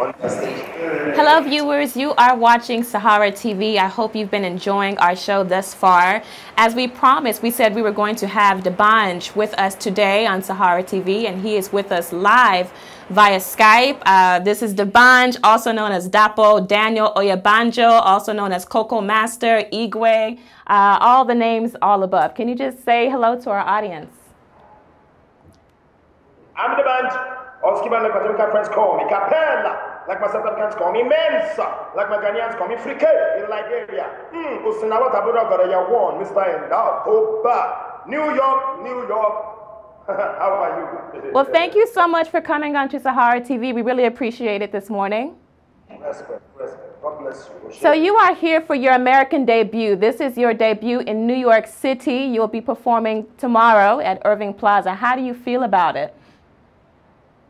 on the stage. Hello viewers, you are watching Sahara TV. I hope you've been enjoying our show thus far. As we promised, we said we were going to have Dabanj with us today on Sahara TV, and he is with us live via Skype. This is Dabanj, also known as Dapo Daniel Oyabanjo, also known as Koko-master, Igwe, all the names all above. Can you just say hello to our audience? I'm Dabanj. Oskiban, like my Jamaican friends call me Capella, like my South Africans call me Mensa, like my Ghanaians call me Frike in Liberia. Usinawa Tabuda Goraya one, Mr. Endao, Oba, New York, New York. How are you? Well, thank you so much for coming on to Sahara TV. We really appreciate it this morning. Respect. God bless you. So you are here for your American debut. This is your debut in New York City. You'll be performing tomorrow at Irving Plaza. How do you feel about it?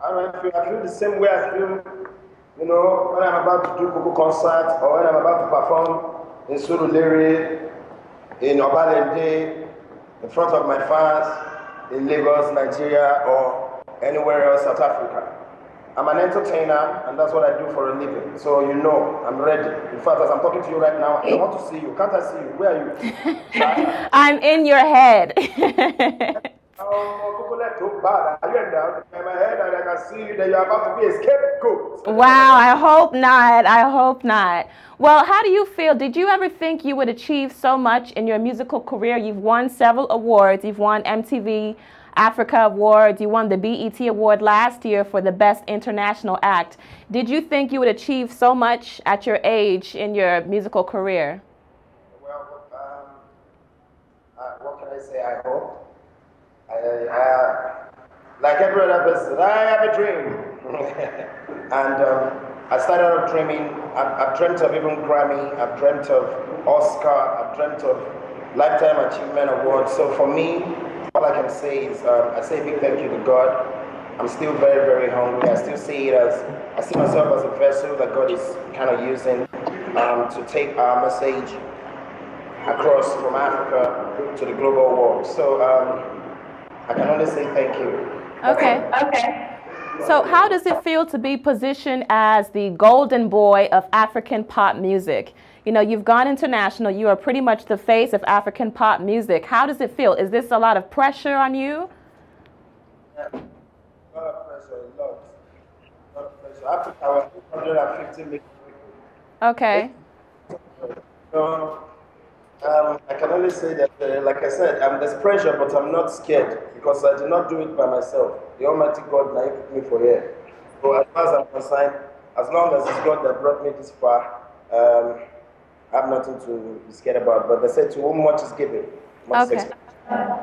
I feel the same way I feel, you know, when I'm about to do Koko-concert or when I'm about to perform in Surulere, in Obalende, in front of my fans, in Lagos, Nigeria, or anywhere else, South Africa. I'm an entertainer, and that's what I do for a living. So you know, I'm ready. In fact, as I'm talking to you right now, I want to see you. Can't I see you? Where are you? I'm in your head. Oh, too bad. Are you in my head and I can see you that you're about to be a scapegoat? Wow, I hope not. I hope not. Well, how do you feel? Did you ever think you would achieve so much in your musical career? You've won several awards. You've won MTV Africa Awards. You won the BET Award last year for the Best International Act. Did you think you would achieve so much at your age in your musical career? Well, what can I say? I hope. Like every other person, I have a dream. And I started out dreaming. I've dreamt of even Grammy, I've dreamt of Oscar, I've dreamt of Lifetime Achievement Award. So for me, all I can say is I say a big thank you to God. I'm still very, very hungry. I still see it as, I see myself as a vessel that God is kind of using to take our message across from Africa to the global world. So I can only say thank you. Okay. So how does it feel to be positioned as the golden boy of African pop music? You know, you've gone international. You are pretty much the face of African pop music. How does it feel? Is this a lot of pressure on you? Yeah. A lot of pressure, a lot of pressure. Africa was 250 million people. Okay. So, I can only say that, like I said, there's pressure, but I'm not scared because I did not do it by myself. The Almighty God put me for here. So as far as I'm concerned, as long as it's God that brought me this far, I have nothing to be scared about. But they said to whom much is given, much is expected.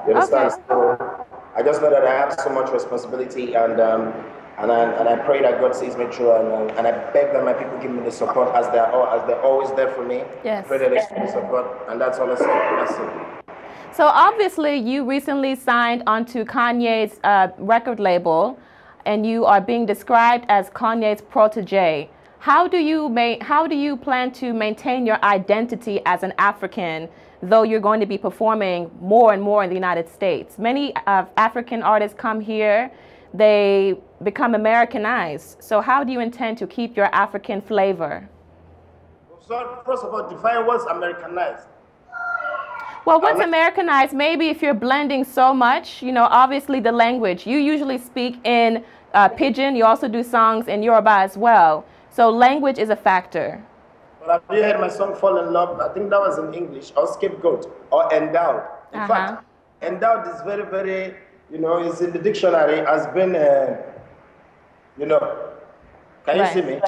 You understand? Okay. So I just know that I have so much responsibility, and I pray that God sees me through, and I beg that my people give me the support as they're always there for me. Yes. I pray that they give me support, and that's all I say. That's it. So obviously you recently signed onto Kanye's record label, and you are being described as Kanye's protege. How do you plan to maintain your identity as an African, though you're going to be performing more and more in the United States? Many African artists come here, they become Americanized. So how do you intend to keep your African flavor? So first of all, define what's Americanized. Well, what's Americanized? Maybe if you're blending so much, you know, obviously the language. You usually speak in Pidgin. You also do songs in Yoruba as well. So language is a factor. Well, have you heard my song Fall in Love? I think that was in English, or Scapegoat, or Endowed. In fact, Endowed is very, very, you know, it's in the dictionary, has been, you know, can you see me?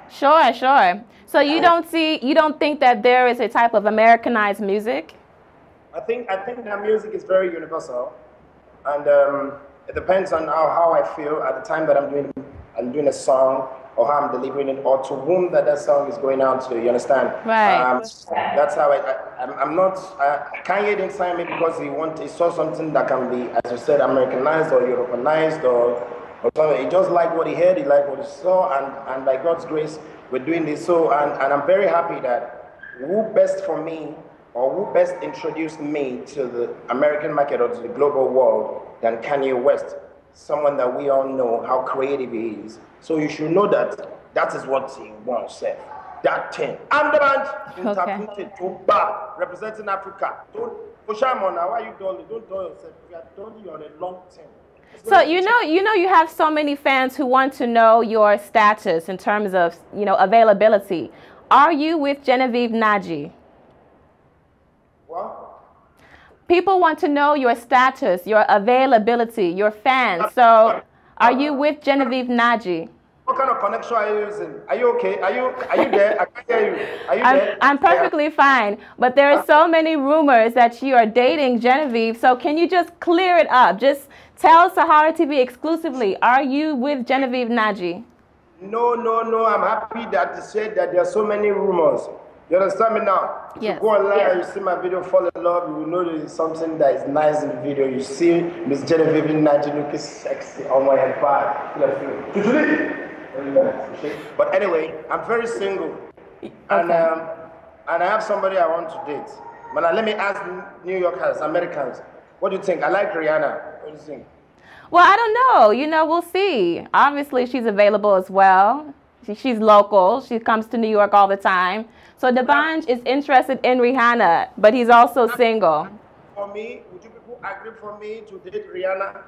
Sure, sure. So you don't think that there is a type of Americanized music? I think that music is very universal, and it depends on how I feel at the time that I'm doing a song, or how I'm delivering it, or to whom that song is going out to. You understand? Right. That's how I'm not. Kanye didn't sign me because he saw something that can be, as you said, Americanized or Europeanized or something. He just liked what he heard. He liked what he saw, and by God's grace, we're doing this. So, and I'm very happy that who best for me, or who best introduced me to the American market or to the global world than Kanye West, someone that we all know how creative he is. So you should know that That is what he wants, sir. That thing. I'm the man interpreted to bar representing Africa. Don't push on now. Why you don't do yourself? You are doing on a long term. So you have so many fans who want to know your status in terms of availability. Are you with Genevieve Naji? What? People want to know your status, your availability, your fans. So, are you with Genevieve Naji? What kind of connection are you using? Are you okay? Are you there? I can't hear you. Are you there? I'm perfectly fine. But there are so many rumors that you are dating Genevieve. So can you just clear it up? Just tell Sahara TV exclusively. Are you with Genevieve Naji? No. I'm happy that you said that there are so many rumors. You understand me now? Yes. You go online, you see my video, fall in love, you will know there is something that is nice in the video. You see Miss Genevieve Naji looking sexy on my head. But anyway, I'm very single. Okay. And I have somebody I want to date. But let me ask New Yorkers, Americans, what do you think? I like Rihanna. What do you think? Well, I don't know. We'll see. Obviously, she's available as well. She's local. She comes to New York all the time. So Debanj is interested in Rihanna, but he's also single. For me, would you people agree for me to date Rihanna?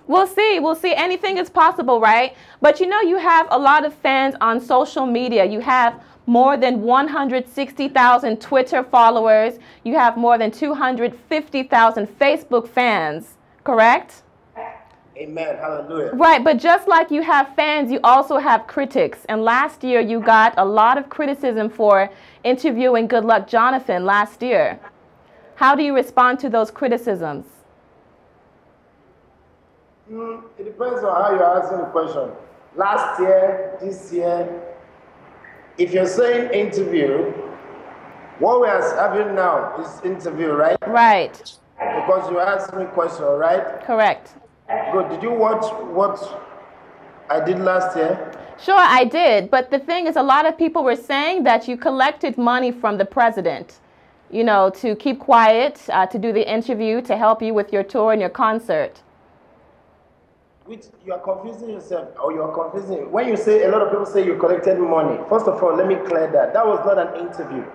We'll see. Anything is possible, right? But you have a lot of fans on social media. You have more than 160,000 Twitter followers. You have more than 250,000 Facebook fans, correct? Amen. Hallelujah. Right, but just like you have fans, you also have critics. And last year, you got a lot of criticism for interviewing Good Luck Jonathan last year. How do you respond to those criticisms? It depends on how you're asking the question. Last year, this year, if you're saying interview, what we are having now is interview, right? Right. Because you asked me a question, right? Correct. Good. Did you watch what I did last year? Sure, I did. But the thing is, a lot of people were saying that you collected money from the president, to keep quiet, to do the interview, to help you with your tour and your concert. You are confusing yourself, or you are confusing. When you say, a lot of people say you collected money, first of all, let me clear that. That was not an interview.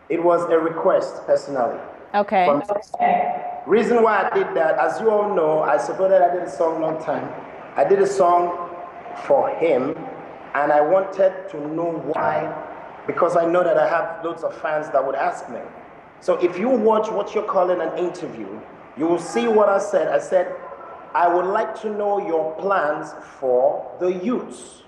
It was a request, personally. Okay. Reason why I did that, as you all know, I did a song long time. I did a song for him, and I wanted to know why, because I know that I have loads of fans that would ask me. So if you watch what you're calling an interview, you will see what I said. I said, I would like to know your plans for the youths.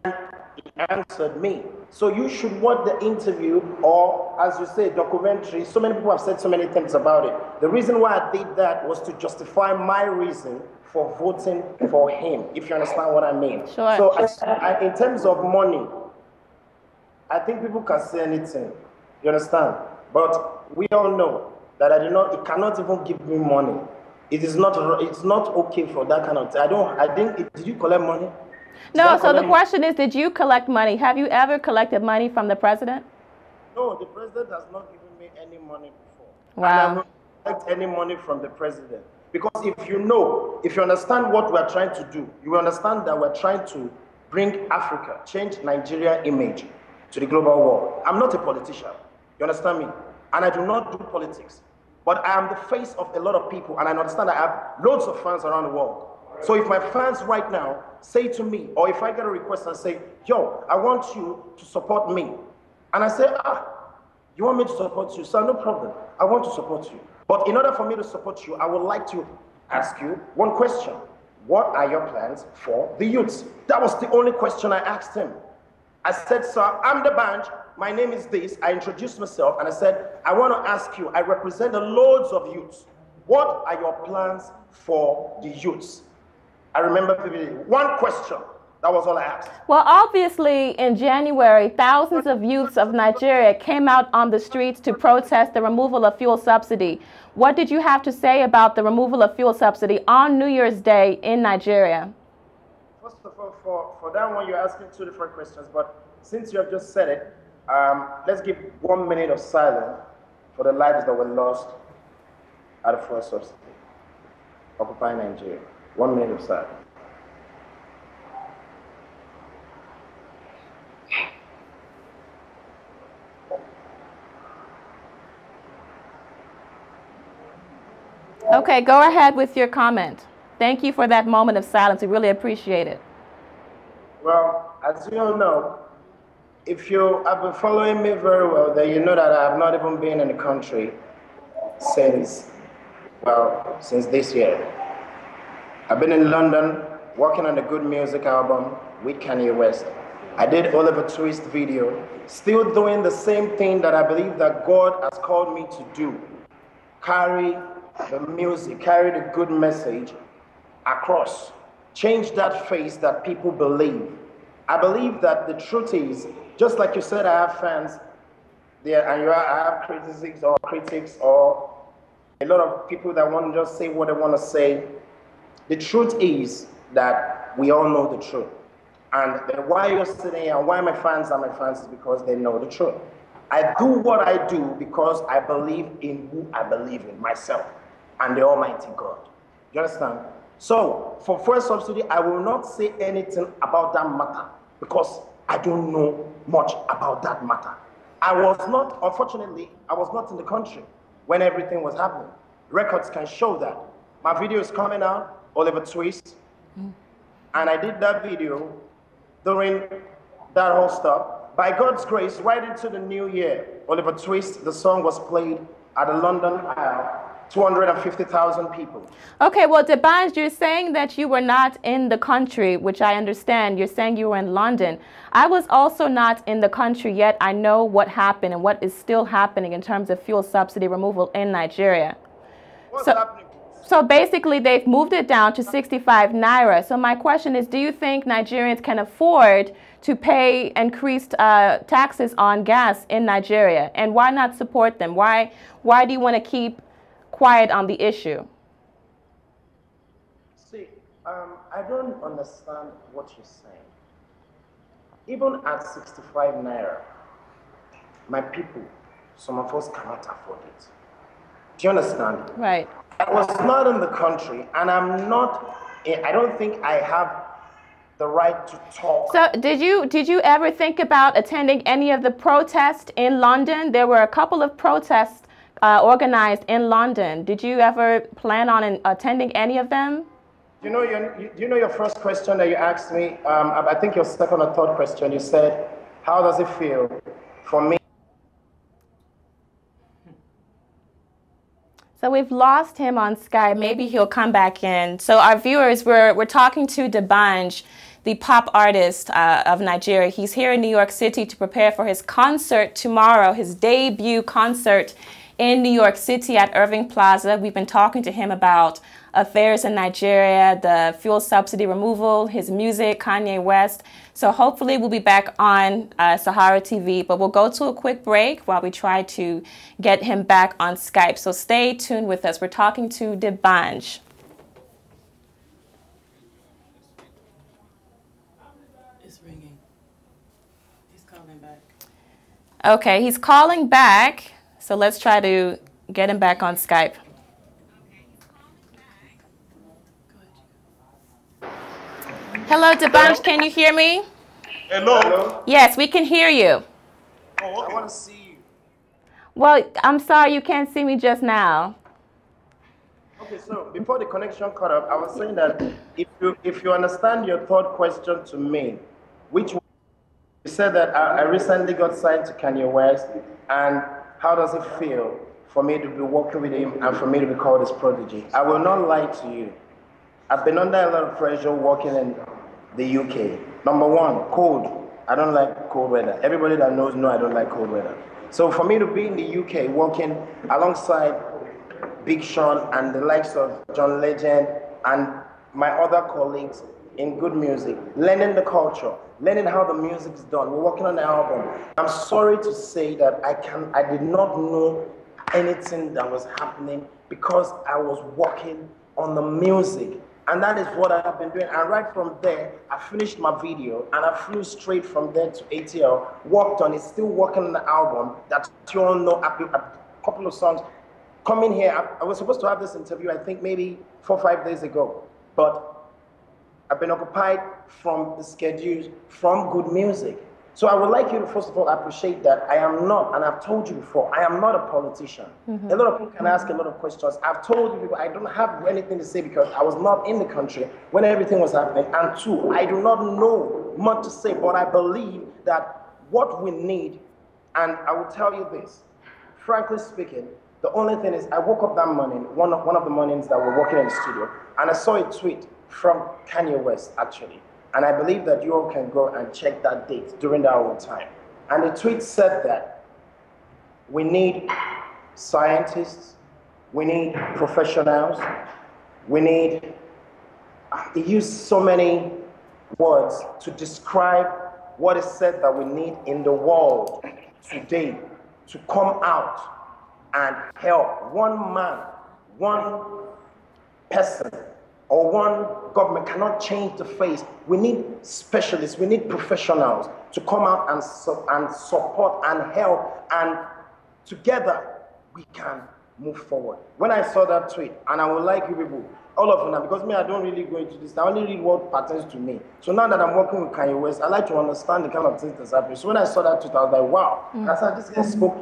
And he answered me. So you should watch the interview, or as you say, documentary. So many people have said so many things about it. The reason why I did that was to justify my reason for voting for him, if you understand what I mean. Sure. So in terms of money, I think people can say anything, you understand? But we all know that it cannot even give me money. It's not okay for that kind of thing. Did you collect money? No, so the question is, did you collect money? Have you ever collected money from the president? No, the president has not given me any money before. Wow. I have not collected any money from the president. Because if you understand what we're trying to do, you will understand that we're trying to bring Africa, change Nigerian image to the global world. I'm not a politician, you understand me? And I do not do politics. But I am the face of a lot of people, and I understand I have loads of fans around the world. So if my fans right now say to me, or if I get a request and say, yo, I want you to support me. And I say, you want me to support you? So no problem, I want to support you. But in order for me to support you, I would like to ask you one question. What are your plans for the youths? That was the only question I asked him. I said, sir, I'm the band. My name is this. I introduced myself and I said, I want to ask you, I represent the loads of youths. What are your plans for the youths? I remember vividly. One question. That was all I asked. Well, obviously, in January, thousands of youths of Nigeria came out on the streets to protest the removal of fuel subsidy. What did you have to say about the removal of fuel subsidy on New Year's Day in Nigeria? First of all, for that one, you're asking two different questions. But since you have just said it, let's give 1 minute of silence for the lives that were lost at the fuel subsidy occupying Nigeria. 1 minute of silence. Okay, go ahead with your comment. Thank you for that moment of silence. We really appreciate it. Well, as you all know, if you have been following me very well, then you know that I have not even been in the country since this year. I've been in London working on a good music album with Kanye West. I did Oliver Twist video, still doing the same thing that I believe that God has called me to do. Carry the music, carry the good message across. Change that face that people believe. I believe that the truth is, just like you said, I have fans there, and I have critics or a lot of people that want to just say what they want to say. The truth is that we all know the truth. And why you're sitting here and why my fans are my fans is because they know the truth. I do what I do because I believe in who I believe in, myself and the Almighty God. You understand? So, for fuel subsidy, I will not say anything about that matter because I don't know much about that matter. Unfortunately, I was not in the country when everything was happening. Records can show that. My video is coming out, Oliver Twist, and I did that video during that whole stuff. By God's grace, right into the new year, Oliver Twist, the song was played at the London Isle. 250,000 people. Okay, well, D'banj, you're saying that you were not in the country, which I understand. You're saying you were in London. I was also not in the country, yet I know what happened and what is still happening in terms of fuel subsidy removal in Nigeria. What's happening? So basically, they've moved it down to 65 naira. So my question is, do you think Nigerians can afford to pay increased taxes on gas in Nigeria? And why not support them? Why do you want to keep quiet on the issue? See, I don't understand what you're saying. Even at 65 naira, my people, some of us cannot afford it. Do you understand? Right. I was not in the country, and I don't think I have the right to talk. So did you ever think about attending any of the protests in London? There were a couple of protests organized in London. Did you ever plan on attending any of them? You know your first question that you asked me, I think your second or third question, you said, how does it feel for me? So we've lost him on Skype. Maybe he'll come back in. So our viewers, we're talking to D'banj, the pop artist of Nigeria. He's here in New York City to prepare for his concert tomorrow, his debut concert in New York City at Irving Plaza. We've been talking to him about affairs in Nigeria, the fuel subsidy removal, his music, Kanye West. So hopefully we'll be back on Sahara TV, but we'll go to a quick break while we try to get him back on Skype. So stay tuned with us. We're talking to D'banj. It's ringing. He's calling back. Okay, he's calling back. So let's try to get him back on Skype. Hello, D'banj, can you hear me? Hello? Yes, we can hear you. Oh, okay. I want to see you. Well, I'm sorry you can't see me just now. Okay, so before the connection cut off, I was saying that if you understand your third question to me, which one, you said that I recently got signed to Kanye West, and how does it feel for me to be working with him and for me to be called his prodigy? I will not lie to you. I've been under a lot of pressure working in the UK. Number one, cold. I don't like cold weather. Everybody that knows I don't like cold weather. So for me to be in the UK working alongside Big Sean and the likes of John Legend and my other colleagues in good music, learning the culture, learning how the music is done. We're working on the album. I'm sorry to say that I did not know anything that was happening because I was working on the music. And that is what I have been doing. And right from there, I finished my video and I flew straight from there to ATL, worked on it, still working on the album that you all know, a couple of songs. Coming here, I was supposed to have this interview, I think maybe 4 or 5 days ago, but I've been occupied from the schedules, from good music. So I would like you to first of all appreciate that I am not, and I've told you before, I am not a politician. A lot of people can ask a lot of questions. I've told you people I don't have anything to say because I was not in the country when everything was happening. And two, I do not know much to say, but I believe that what we need, and I will tell you this, frankly speaking, the only thing is I woke up that morning, one of the mornings that we're working in the studio, and I saw a tweet from Kanye West, actually. And I believe that you all can go and check that date during that whole time. And the tweet said that we need scientists, we need professionals, we need, he used so many words to describe what is said that we need in the world today to come out and help one man, one person, or one government cannot change the face. We need specialists, we need professionals to come out and support and help, and together we can move forward. When I saw that tweet, and I would like you people, all of them, because me, I don't really go into this, I only read what pertains to me. So now that I'm working with Kanye West, I like to understand the kind of things that's happening. So when I saw that tweet, I was like, wow, that's how this guy spoke.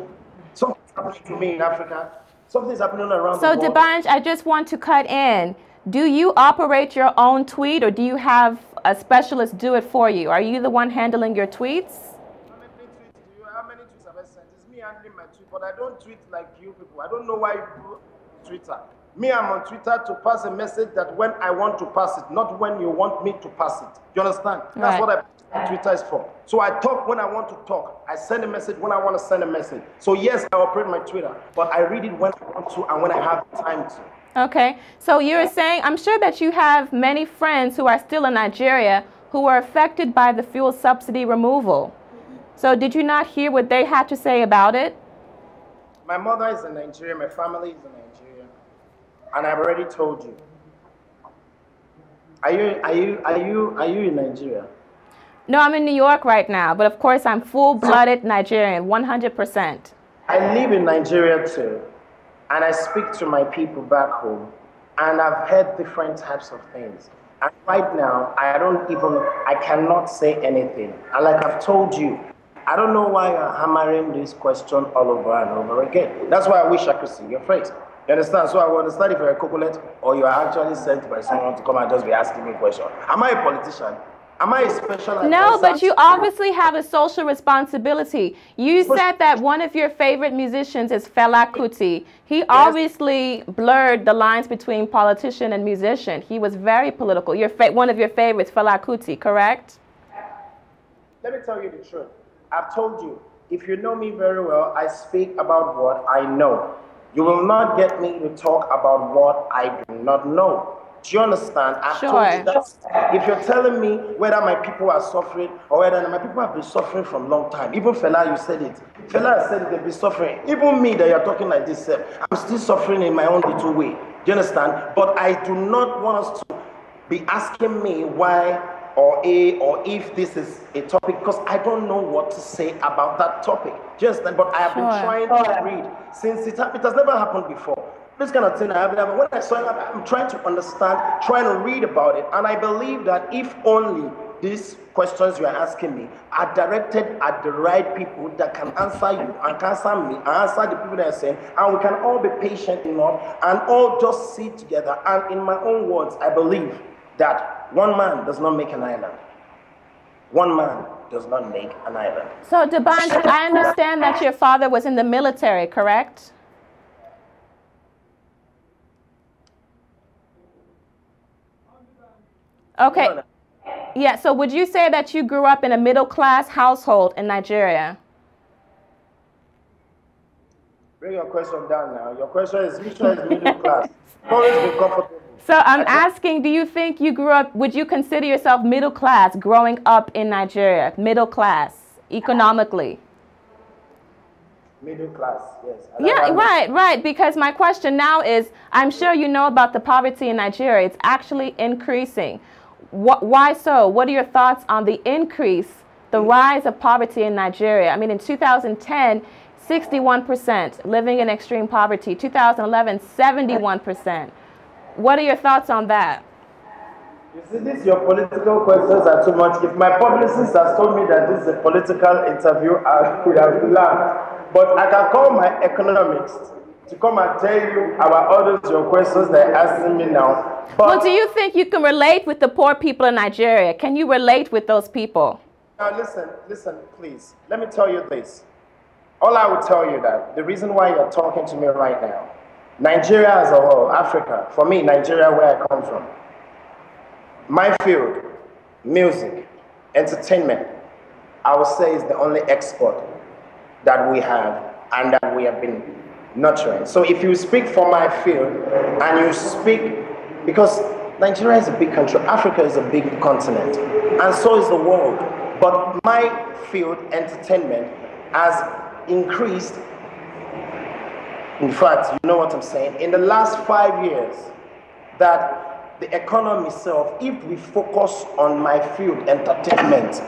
Something's happening to me in Africa, something's happening around the world. So Debanj, I just want to cut in. Do you operate your own tweet, or do you have a specialist do it for you? Are you the one handling your tweets? How many tweets do you? How many tweets have I sent? It's me handling my tweet, but I don't tweet like you people. I don't know why you do Twitter. Me, I'm on Twitter to pass a message that when I want to pass it, not when you want me to pass it. You understand? That's what Twitter is for. So I talk when I want to talk. I send a message when I want to send a message. So yes, I operate my Twitter, but I read it when I want to and when I have time to. Okay, so you're saying, I'm sure that you have many friends who are still in Nigeria who were affected by the fuel subsidy removal. So did you not hear what they had to say about it? My mother is in Nigeria, my family is in Nigeria, and I've already told you. Are you in Nigeria? No, I'm in New York right now, but of course I'm full-blooded Nigerian, 100%. I live in Nigeria too. And I speak to my people back home, and I've heard different types of things. And right now, I cannot say anything. And like I've told you, I don't know why you're hammering this question all over and over again. That's why I wish I could see your face. You understand? So I will understand if you're a coconut or you are actually sent by someone to come and just be asking me a question. Am I a politician? Am I a special advisor? No, but you obviously have a social responsibility. You said that one of your favorite musicians is Fela Kuti. He obviously blurred the lines between politician and musician. He was very political. One of your favorites, Fela Kuti, correct? Let me tell you the truth. I've told you, if you know me very well, I speak about what I know. You will not get me to talk about what I do not know. Do you understand? I've told you that if you're telling me whether my people are suffering or whether my people have been suffering for a long time, even Fela, you said it. Fela has said it, they've been suffering. Even me that you're talking like this, I'm still suffering in my own little way. Do you understand? But I do not want us to be asking me why or if this is a topic, because I don't know what to say about that topic. Do you understand? But I have been trying to read since it has never happened before. This kind of thing I haven't. When I saw it, I'm trying to understand, trying to read about it, and I believe that if only these questions you are asking me are directed at the right people that can answer you and can answer me and answer the people that are saying, and we can all be patient enough and all just sit together. And in my own words, I believe that one man does not make an island. One man does not make an island. So Debanj, I understand that your father was in the military, correct? Okay. Yeah, so would you say that you grew up in a middle-class household in Nigeria? Bring your question down now. Your question is, which one is middle class? Always be comfortable. So I'm asking, do you think you grew up, would you consider yourself middle class growing up in Nigeria? Middle class, economically? Middle class, yes. Yeah, right. Because my question now is, I'm sure you know about the poverty in Nigeria. It's actually increasing. Why so? What are your thoughts on the increase, the rise of poverty in Nigeria? I mean, in 2010, 61% living in extreme poverty. 2011, 71%. What are your thoughts on that? You see, your political questions are too much. If my publicist has told me that this is a political interview, I could have laughed. But I can call my economist to come and tell you about all those your questions they're asking me now. But well, do you think you can relate with the poor people in Nigeria? Can you relate with those people? Now listen, please. Let me tell you this. All I will tell you that the reason why you're talking to me right now, Nigeria as a whole, Africa, for me, Nigeria, where I come from, my field, music, entertainment, I would say is the only export that we have and that we have been nurturing. So if you speak for my field and you speak, because Nigeria is a big country, Africa is a big continent, and so is the world. But my field, entertainment, has increased. In fact, you know what I'm saying? In the last 5 years, that the economy itself, if we focus on my field, entertainment,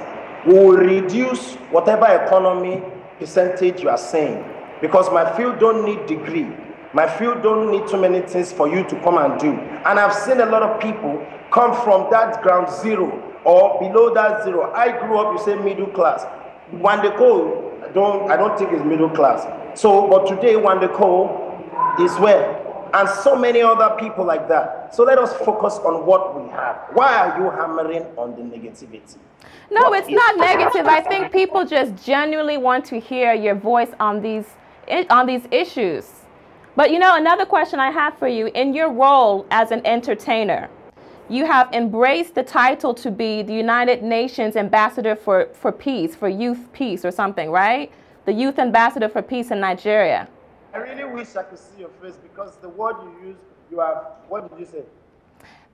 will reduce whatever economy percentage you are saying. Because my field don't need degree. My field don't need too many things for you to come and do. And I've seen a lot of people come from that ground zero or below that zero. I grew up, you say middle class. Wandeko, I don't think it's middle class. So, but today Wandeko is where? And so many other people like that. So let us focus on what we have. Why are you hammering on the negativity? No, it's not negative. I think people just genuinely want to hear your voice on these issues. But you know, another question I have for you, in your role as an entertainer, you have embraced the title to be the United Nations Ambassador for Peace, for Youth Peace or something, right? The Youth Ambassador for Peace in Nigeria. I really wish I could see your face because the word you use, you have, what did you say?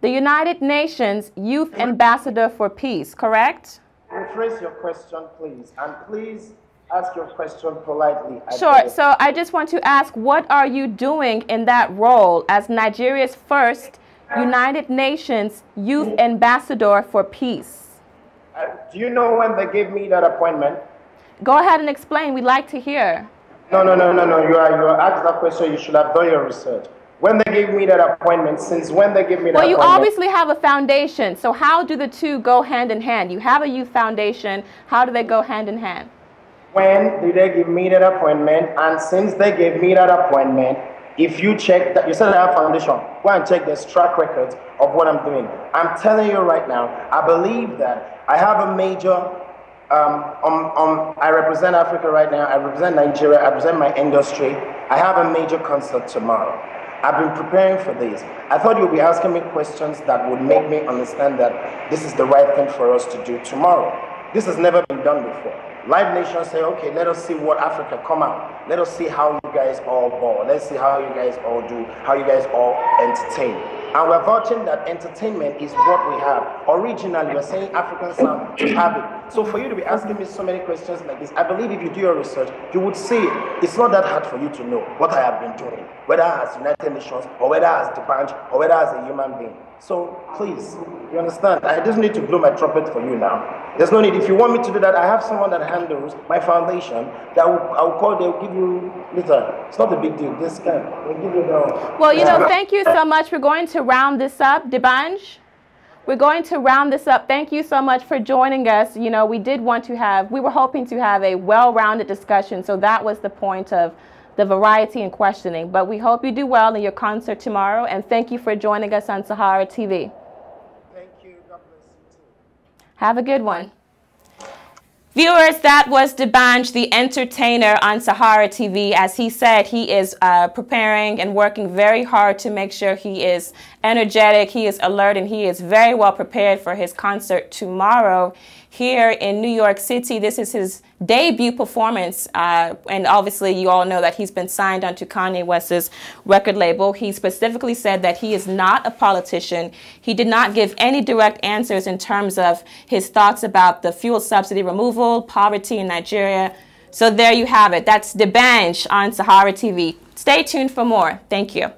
The United Nations Youth Ambassador for Peace, correct? Rephrase your question, please. And please ask your question politely. Sure. So I just want to ask, what are you doing in that role as Nigeria's first United Nations Youth Ambassador for Peace? Do you know when they gave me that appointment? Go ahead and explain. We'd like to hear. No. You are asked that question. You should have done your research. When they gave me that appointment, since when they gave me that appointment? Well, you obviously have a foundation. So how do the two go hand in hand? You have a youth foundation. How do they go hand in hand? When did they give me that appointment? And since they gave me that appointment, if you check that, you said I have foundation, go and check this track record of what I'm doing. I'm telling you right now, I believe that I have a major, I represent Africa right now, I represent Nigeria, I represent my industry. I have a major concert tomorrow. I've been preparing for this. I thought you'd be asking me questions that would make me understand that this is the right thing for us to do tomorrow. This has never been done before. Live Nation say, okay, let us see what Africa come out. Let us see how you guys all ball. Let's see how you guys all do, how you guys all entertain. And we're vouching that entertainment is what we have. Originally, we're saying African sound, we have it. So for you to be asking me so many questions like this, I believe if you do your research, you would see it. It's not that hard for you to know what I have been doing, whether as United Nations, or whether as the branch, or whether as a human being. So please, you understand, I just need to blow my trumpet for you now. There's no need. If you want me to do that, I have someone that handles my foundation that I'll call, they'll give you later. It's not a big deal. This guy will give you the... Well, you know, thank you so much. We're going to round this up, Debanj. We're going to round this up. Thank you so much for joining us. You know, we were hoping to have a well-rounded discussion, so that was the point of the variety and questioning. But we hope you do well in your concert tomorrow, and thank you for joining us on Sahara TV. Thank you. God bless you too. Have a good one. Viewers, that was Debanj, the entertainer on Sahara TV. As he said, he is preparing and working very hard to make sure he is energetic, he is alert, and he is very well prepared for his concert tomorrow here in New York City. This is his debut performance, and obviously you all know that he's been signed onto Kanye West's record label. He specifically said that he is not a politician. He did not give any direct answers in terms of his thoughts about the fuel subsidy removal, poverty in Nigeria. So there you have it. That's Debanj on Sahara TV. Stay tuned for more. Thank you.